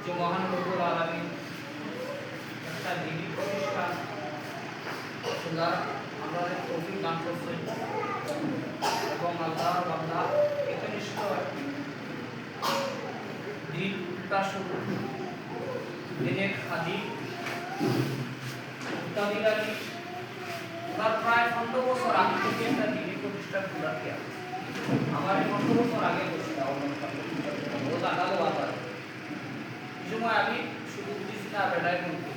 যে মহান রব্বুল আলামিন একটা দিনী প্রতিষ্ঠান যার আমরা তৌফিক দান করছেন এবং আল্লাহর বান্দা একনিষ্ঠ দিনটা শুরু দিনের খাদিম উত্তাদিকারী তার প্রায় 15 বছর আগে থেকে একটা দিনী প্রতিষ্ঠান খোলাতে আমার 15 বছর আগে বসেছিল ও জানালো আবার এই সময় আমি শুধু বুঝেছি না বেড়াই বলতে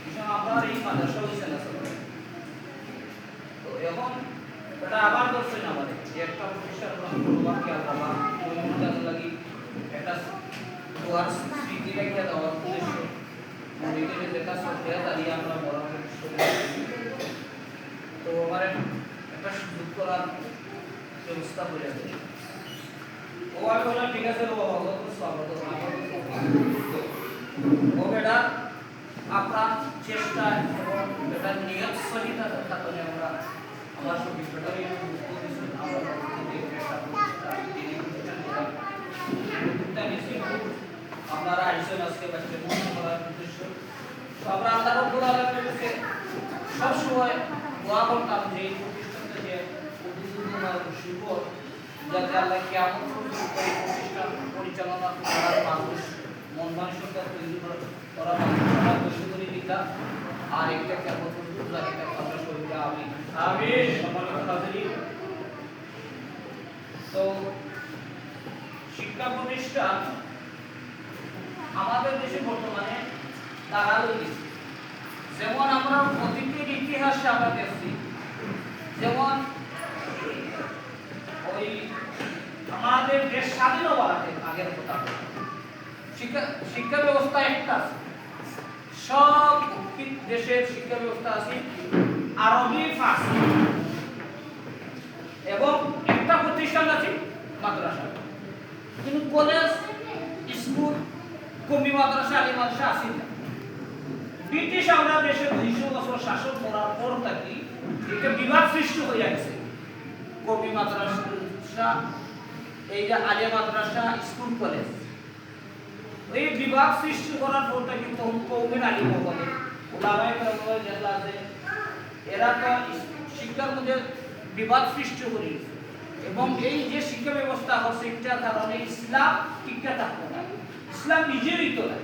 এই সময় আমার এই মাদ্রাসা হয়েছে না তো এখন এটা আবার করছেন আমাদের যে একটা প্রতিষ্ঠান করবার কি আল্লাহ ওই মনোজাত লাগি একটা দুয়ার স্মৃতি রেখে দেওয়ার উদ্দেশ্য মনিটরে দেখা সত্যি দাঁড়িয়ে আমরা বড় তো আমার একটা সুযোগ করার ব্যবস্থা করে আছে ও আমি বললাম ঠিক আছে ও স্বাগত ও বেটা আপনার চেষ্টা এবং বেটা নিয়ত সহিত থাকলে আমরা আমার সব বিষয়টাই আপনারা আইসেন আজকে বাচ্চা করার উদ্দেশ্য তো আমরা আল্লাহ রাব্বুল আলামিনের কাছে সবসময় দোয়া করতাম যে এই প্রতিষ্ঠানটা যে শুভ যাতে আল্লাহ কিয়ামত পর্যন্ত এই প্রতিষ্ঠান পরিচালনা করার মানুষ মন মানসিকতা তৈরি করা মানুষ তৈরি দিতা আর একটা কিয়ামত পর্যন্ত একটা আমরা সবাই আমিন আমিন সম্মানিত হাজিরিন তো শিক্ষা প্রতিষ্ঠান আমাদের দেশে বর্তমানে দাঁড়ালো গেছে যেমন আমরা অতীতের ইতিহাসে আমরা দেখছি যেমন ওই আমাদের দেশ স্বাধীন হওয়ার আগের কথা শিক্ষা ব্যবস্থা একটা সব দেশের শিক্ষা ব্যবস্থা আছে আরবি ফার্সি এবং একটা প্রতিষ্ঠান আছে মাদ্রাসা কিন্তু কলেজ স্কুল কমি মাদ্রাসা আলী মাদ্রাসা আছে না ব্রিটিশ আমরা দেশে 200 বছর শাসন করার পর থেকে একটা বিভাগ সৃষ্টি হয়ে গেছে কমি মাদ্রাসা এই যে আলী মাদ্রাসা স্কুল কলেজ এই বিভাগ সৃষ্টি করার পর থেকে কৌমের আলিম বলে ওলামায়ে কেরাম যেগুলো আছে এরা তো শিক্ষার মধ্যে বিভাগ সৃষ্টি করে এবং এই যে শিক্ষা ব্যবস্থা হচ্ছে এটার কারণে ইসলাম টিকে থাকতে না ইসলাম নিজেরই তো না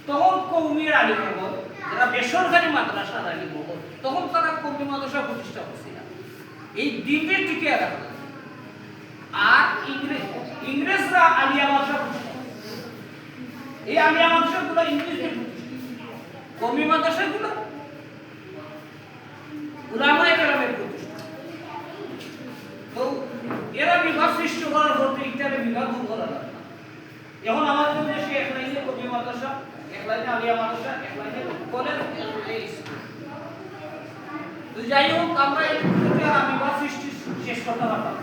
তখন কৌমের আলিম বলে যারা বেসরকারি মাদ্রাসার আলিম বলে তখন তারা কৌমি মাদ্রাসা প্রতিষ্ঠা করছে না এই দিনের টিকে রাখতে আর ইংরেজরা আলিয়া মাদ্রাসা প্রতিষ্ঠা এই আলিয়া মাদ্রাসাগুলো ইংরেজদের কওমি মাদ্রাসাগুলো উলামায়ে কেরামের প্রতিষ্ঠা তো এরা বিভাগ সৃষ্টি করার পর ইত্যাদি বিভাগ করা লাগে এখন আমাদের দেশে এক লাইনে কওমি মাদ্রাসা এক লাইনে আলিয়া মাদ্রাসা এক লাইনে কলেজ তো যাই হোক আমরা এই বিভাগ সৃষ্টি শেষ করতে পারলাম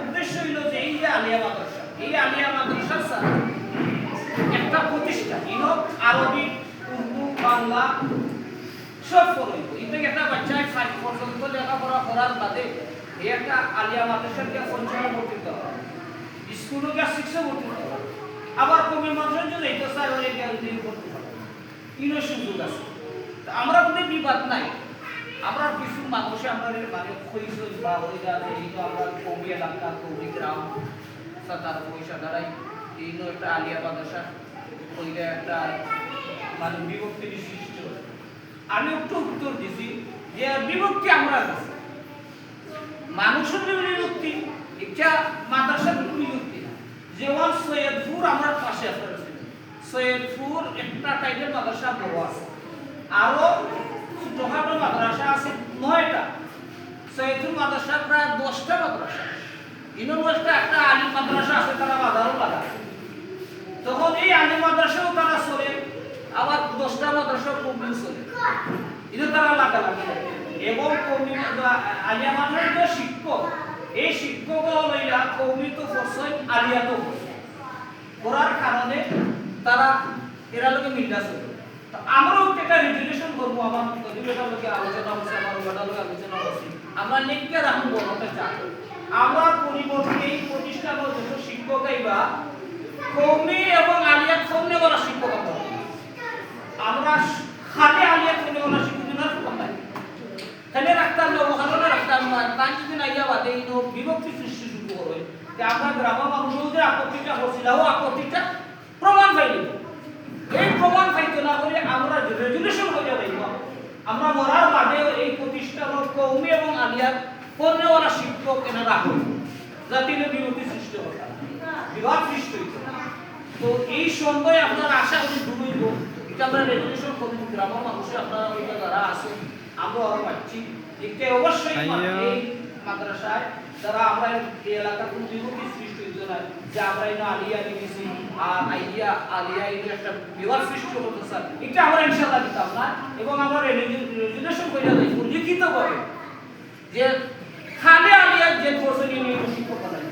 উদ্দেশ্য হইল যে এই যে আলিয়া মাদ্রাসা এই আলিয়া মাদ্রাসার সাথে একটা প্রতিষ্ঠান ইনো আরবি উর্দু বাংলা সব পড়াইব কিন্তু একটা বাচ্চা 5 পর্যন্ত লেখাপড়া করার বাদে এই একটা আলিয়া মাদ্রাসাকে পঞ্চম ভর্তি দেওয়া স্কুলও গা 6 ভর্তি দেওয়া আবার কবি মাদ্রাসা যদি এটা স্যার ওই গ্যারান্টি করতে পারে ইনো সুযোগ আছে আমরা কোনো বিবাদ নাই আমরা কিছু মানুষে আমরা মানে কইছো বা ওই জায়গা এই তো আমরা কবি এলাকা কবি গ্রাম সাতার পয়সা দাঁড়াই এইনো একটা আলিয়া মাদ্রাসা ওইটা একটা মানে বিভক্তি সৃষ্টি হয় আমি একটু উত্তর দিছি যে বিভক্তি আমরা আছে মানুষের বিভক্তি এটা মাদ্রাসার বিভক্তি না যেমন সৈয়দপুর আমরা পাশে আছে সৈয়দপুর একটা টাইপের মাদ্রাসা বড় আছে আরো ছোটখাটো মাদ্রাসা আছে 9টা সৈয়দপুর মাদ্রাসা প্রায় 10টা মাদ্রাসা ইউনিভার্সিটি একটা আলিম মাদ্রাসা আছে তারা বাজারও লাগা তখন এই আলিম মাদ্রাসাও তারা চলে আবার 10টা মাদ্রাসা কৌমি চলে এটা তারা লাগা লাগে এবং কৌমি আলিয়া মাদ্রাসার যে শিক্ষক এই শিক্ষক লইলা কৌমি তো ফরসই আলিয়া তো করার কারণে তারা এরা লোকে মিলতেছে তো আমরাও একটা রেজুলেশন করব আমার রেজুলেশন লোকে আলোচনা হচ্ছে আমার ওটা লোকে আলোচনা হচ্ছে আমরা লিখকে রাখবো ওটা চাই আমরা পরিবর্তে এই প্রতিষ্ঠানের যত শিক্ষক আইবা কওমি এবং আলিয়া প্রতিষ্ঠা করছিল প্রতিটা প্রমাণ পাইল এই প্রমাণ পাইতে না করে আমরা রেজুলেশন হয়ে যাবে আমরা মরার বাদে এই প্রতিষ্ঠান কৌমি এবং আলিয়ার পণ্যওয়ালা শিক্ষক এনে রাখুন যাতে বিরতি সৃষ্টি হয় বিভাগ সৃষ্টি হইত তো এই সময় আপনারা আশা করি ডুবইব এটা আমরা রেজুলেশন করি গ্রামের মানুষের আপনারা ওইটা যারা আসুন আমরা আরো পাচ্ছি এটা অবশ্যই এই মাদ্রাসায় যারা আমরা এই এলাকার কোন বিভক্তি সৃষ্টি হইত না যে আমরা এটা আলিয়া দিয়েছি আর আইডিয়া আলিয়া এটা একটা বিভাগ সৃষ্টি হতো স্যার এটা আমরা ইনশাআল্লাহ দিতাম না এবং আমরা রেজুলেশন করে দেই লিখিত ভাবে যে খালি আলিয়া যে কোর্সে নিয়ে শিক্ষক বানাই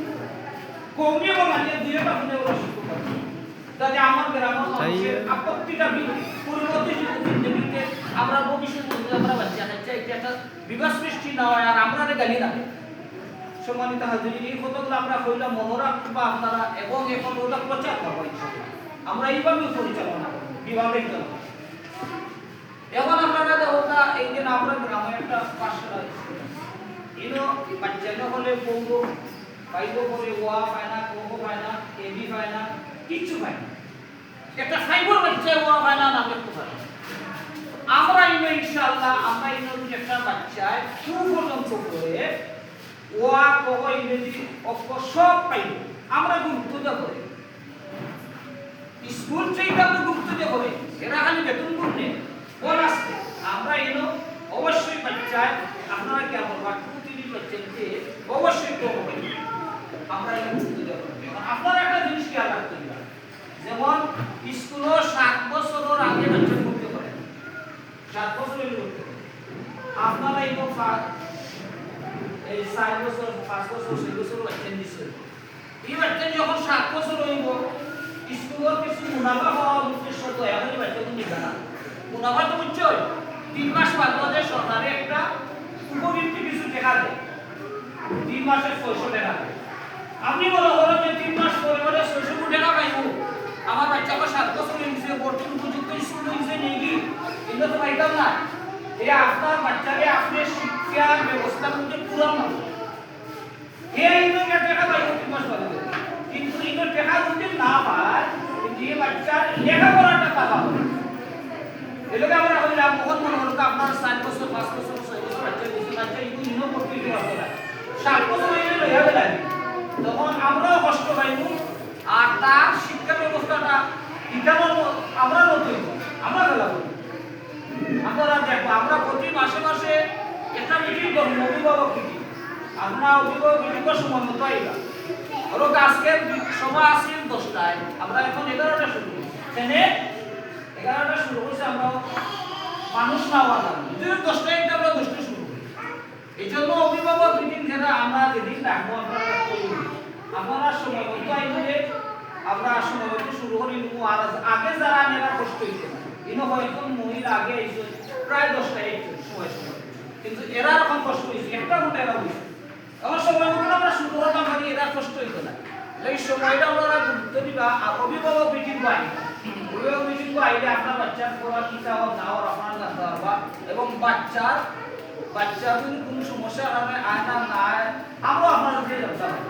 কৌমি এবং আলিয়া দুইটা হতে ওরা শিক্ষক বানাই যাতে আমার গ্রামের মানুষের আপত্তিটা পূর্ববর্তী জিনিসকে আমরা ভবিষ্যতে আমরা বাচ্চা হচ্ছে এটা একটা বিভাগ সৃষ্টি না হয় আর আমরা গালি না সম্মানিত হাজিরিন এই কথাগুলো আমরা কইলাম মনে রাখবা আপনারা এবং এখন ওটা প্রচার করবো আমরা এইভাবে পরিচালনা করবো বিভাগের জন্য এখন আপনারা ওটা এই দিন আমরা গ্রামে একটা পাঠশালা এনো বাচ্চারা হলে পৌঁছ পাইব করে ওয়া পায় না কোকো পায় না এবি পায় না কিচ্ছু পায় না একটা ফাইবার বাচ্চা ওয়া পায় না নাম লিখতে পারে আমরা ইনশাআল্লাহ আমরা একটা বাচ্চায় পর্যন্ত করে ওয়া কোকো ইংরেজি অক্ষর সব পাইব আমরা গুরুত্ব দেব স্কুল থেকে আমরা গুরুত্ব দেব এরা খালি বেতন গুণে বোনাস আমরা অবশ্যই বাচ্চায় আপনারা কি আমরা প্রতিদিন বাচ্চাকে অবশ্যই করব আমরা গুরুত্ব দেব আপনারা একটা জিনিস খেয়াল রাখতে হবে যেমন স্কুলে 7 বছরের আগে বাচ্চা পড়তে পারে 7 বছরের করতে আপনারা এই 4 বছর 5 বছর 6 বছর বাচ্চা নিছে এই বাচ্চা যখন 7 বছর হইব স্কুলের কিছু মুনাফা হওয়া উদ্দেশ্য তো এখনই বাচ্চা তুমি জানা মুনাফা তো বুঝছো 3 মাস বাদে সরকারে একটা উপবৃত্তি কিছু টাকা দেয় 3 মাসে 600 টাকা দেয় আপনি বলো যে 3 মাস পরে পরে 600 টাকা পাইব আমার বাচ্চাকে 7 বছর হইছে বর্তমান উপযুক্ত স্কুল হইছে নেকি কিন্তু তো পাইতাম না এই আপনার বাচ্চাকে আপনি শিক্ষা ব্যবস্থা মধ্যে পুরান না এই টাকা পাইব 3 মাস পরে কিন্তু এই টাকা যদি না পায় যে বাচ্চার লেখাপড়াটা টাকা হবে এলাকা আমরা হইলাম বহুত মনে হলো আপনার 7 বছর 5 বছর 6 বছর বাচ্চা কিছু বাচ্চা ইগুলো নিনো করতে পারতো না 7 বছর হইলে লইয়া গেল তখন আমরাও কষ্ট পাইব আর তার শিক্ষা ব্যবস্থাটা ইটানোর আমরা নতুন আমরা ফেলাবো আপনারা দেখো আমরা প্রতি মাসে মাসে একটা মিটিং করব অভিভাবক মিটিং আমরা অভিভাবক মিটিংয়ের সময় মতো আইবা ধরো আজকে সময় আছে 10টায় আমরা এখন 11টা শুরু করি এখানে 11টা শুরু করছি আমরা মানুষ না হওয়া যদি 10টায় আমরা 10টা শুরু করি এই জন্য অভিভাবক মিটিং যেটা আমরা যেদিন রাখবো আপনারা সময় মতো আইলে আমরা সময় মতো শুরু করি আর আগে যারা নেওয়া কষ্ট হইছে ইনো হয়তো মহিলা আগে আইছে প্রায় 10টায় সময় কিন্তু এরা এখন কষ্ট হইছে একটা ঘন্টা এরা হইছে আমার সময় মতো আমরা শুরু করতাম মানে এরা কষ্ট হইতো না এই সময়টা আমরা গুরুত্ব দিবা অভিভাবক মিটিং পাই অভিভাবক মিটিং আইলে আপনার বাচ্চার পড়া কি চাও না আর আপনার জানতে পারবা এবং বাচ্চার যদি কোনো সমস্যা হবে আয়না না আমরা আপনার কাছে জানতে পারবো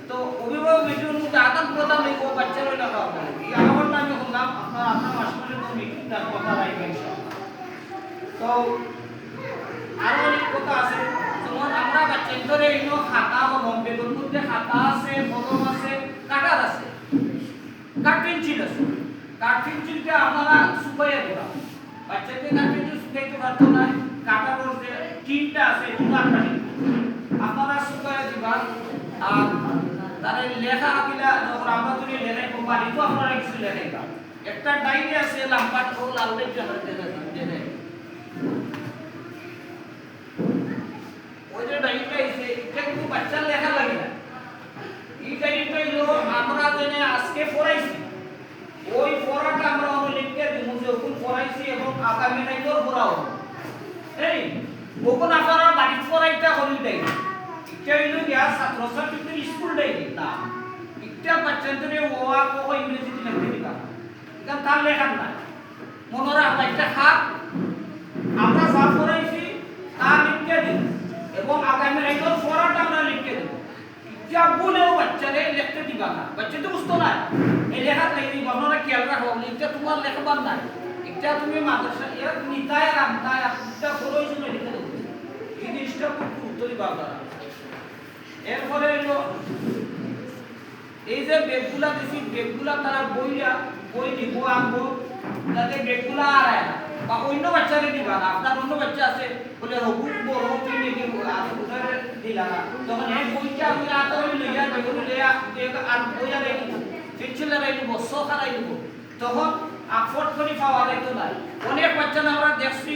তো অভিভাবক মিটিং মধ্যে আদান প্রদান এই বাচ্চার ওই টাকা হবে এই আমার নামে বললাম আপনার মাস্টারের কোনো মিটিংটা কথা রাখবেন তো আরো অনেক কথা আছে যেমন আমরা বাচ্চাদের এইনো খাতা কলম বেগুন মধ্যে খাতা আছে কলম আছে কাটার আছে কাট পেন্সিল আছে কাট পেন্সিলটা আপনারা শুকাইয়া দেবা বাচ্চাদের কাট পেন্সিল শুকাইতে পারতো না কাটার যে টিনটা আছে চুনাটা আপনারা শুকাইয়া দিবা আর তার লেখা আকিলা যখন আমরা যদি লেখাই কোম্পানি তো আপনারা কিছু লেখাইবা একটা ডাইরি আছে লাম্বাট ও লাল লেখা দেবে ওই যে ডাইরিটা আছে এটা কিন্তু বাচ্চার লেখা লাগে না এই ডাইরিটা হলো আমরা জেনে আজকে পড়াইছি ওই পড়াটা আমরা লিখে দিব যে ওখান পড়াইছি এবং আগামী নাইটোর পড়াও এই ওখান আপনারা বাড়ি পড়াইটা হলি দেয় এটা হলো কি ছাত্র-ছাত্রীদের স্কুল ডাইরি না এটা বাচ্চাদের ওয়া কো ইংরেজিতে লিখতে দিবা এটা তার লেখা না মনে রাখবা একটা হাত আমরা যা পড়াইছি তা লিখে দিই এবং আগামী নাইটোর পড়াটা আমরা লিখে দেব যে আব্বুলেও বাচ্চারে লিখতে দিবা না, বাচ্চা তো বুঝতো না এই লেখা লাগি আপনারা খেয়াল রাখো, এটা তোমার লেখবার নাই, এটা তুমি মাদ্রাসা এর নিতায় রামতায় একটা খরচ জন্য লিখে দেবো, এই জিনিসটা খুব গুরুত্ব দিবা আপনারা। এরপরে হলো এই যে বেগগুলা দিছি, বেগগুলা তারা বই নিবো আনবো যাতে বেগগুলা আর আয় না, বা অন্য বাচ্চারে দিবা না, আপনার অন্য বাচ্চা আছে বলে রঘু বড় তুই নিয়ে উঠারে দিলা না, তখন এই বইটা আমি আতরে লইয়া বেগুন লইয়া আর বইয়া রেখে দিব, চিনচিলা রেখে দিব, সখা রেখে দিব, তখন আফট করে পাওয়া যাইতো না। অনেক বাচ্চা আমরা দেখছি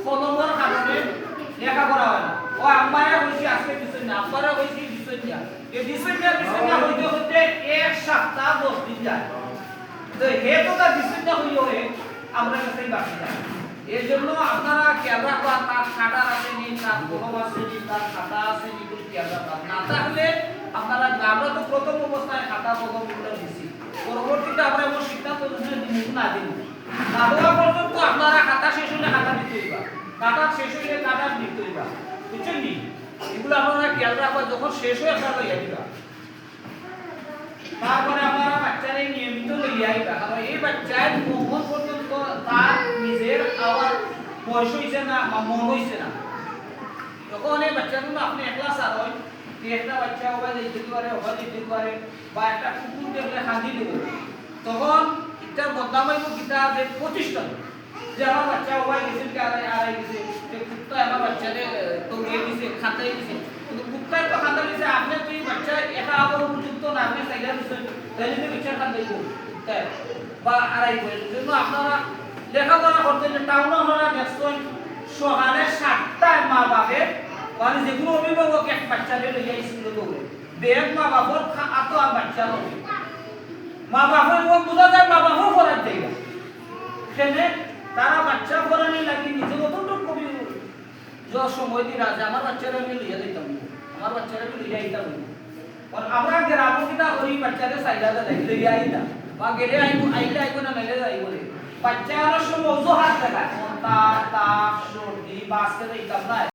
কলমের কারণে লেখাপড়া হয় না, ও আম্মারা হয়েছে আজকে দিচ্ছেন না, আব্বারা হয়েছে দিচ্ছেন না, এই দিচ্ছেন না হইতে হইতে এক সপ্তাহ 10 দিন যায়, তো হে তো তার দিচ্ছেন না হয়ে আমরা কাছেই বাকি যায়। এর জন্য আপনারা খেয়াল রাখবা তার খাতা আসেনি, তার কলম আসেনি, তার খাতা আসেনি বলে খেয়াল রাখবা, না তাহলে আপনারা আমরা তো প্রথম অবস্থায় খাতা কলমগুলো দিছি, পরবর্তীতে আমরা এমন সিদ্ধান্ত দিব না দিব না দেওয়া পর্যন্ত আপনারা খাতা শেষ হলে খাতা দিতে হইবা, খাতা শেষ হইলে খাতা দিতে হইবা, বুঝছেন নি? এগুলো আপনারা খেয়াল রাখবা, যখন শেষ হয়ে আপনারা লইয়া দিবা, তারপরে আপনারা বাচ্চারে নিয়মিত লইয়া আইবা, কারণ এই বাচ্চার মন পর্যন্ত তার নিজের আবার বয়স হইছে না বা মন হইছে না, তখন এই বাচ্চাগুলো আপনি একলা সার হয় যে একটা বাচ্চা ওভাবে দিতে পারে, ওভাবে দিতে পারে, বা একটা কুকুর দেখলে খান্দি দেব, তখন এটা বদনামাইব গীতা যে প্রতিষ্ঠান যে আমার বাচ্চা ওভাবে গেছে আড়াই গেছে, যে কুত্তা আমার বাচ্চারে তো দিছে খাতাই দিছে, কিন্তু কুত্তাই তো খাতা দিছে, আপনি তুই বাচ্চা এটা আবার উপযুক্ত না, আপনি চাইলে দিচ্ছেন তাহলে তুমি বাচ্চা খান দেবো বা আড়াই করে, জন্য আপনারা লেখাপড়া করতে যে টাউন আপনারা দেখছেন সকালে 7টায় মা বাপের মানে যেগুলো অভিভাবক এক বাচ্চাকে লইয়া স্কুলে দৌড়ে বেগ মা বাপর আতো আর বাচ্চা হবে, মা বাপের বোঝা যায় মা বাপও করার জায়গা, সেখানে তারা বাচ্চা পড়ানি লাগি নিজে কতটুকু কবি সময় দিন আছে আমার বাচ্চারা আমি লইয়া দিতাম, আমার বাচ্চারা আমি লইয়া দিতাম, আমরা গ্রামে কিনা ওই বাচ্চাদের সাইডাতে যাই লইয়া আইতা বা গেলে আইলে আইব না মেলে যাইব রে, বাচ্চা অনেক সময় অজুহাত দেখায় তাপ সর্দি বাঁচতে দিতাম না।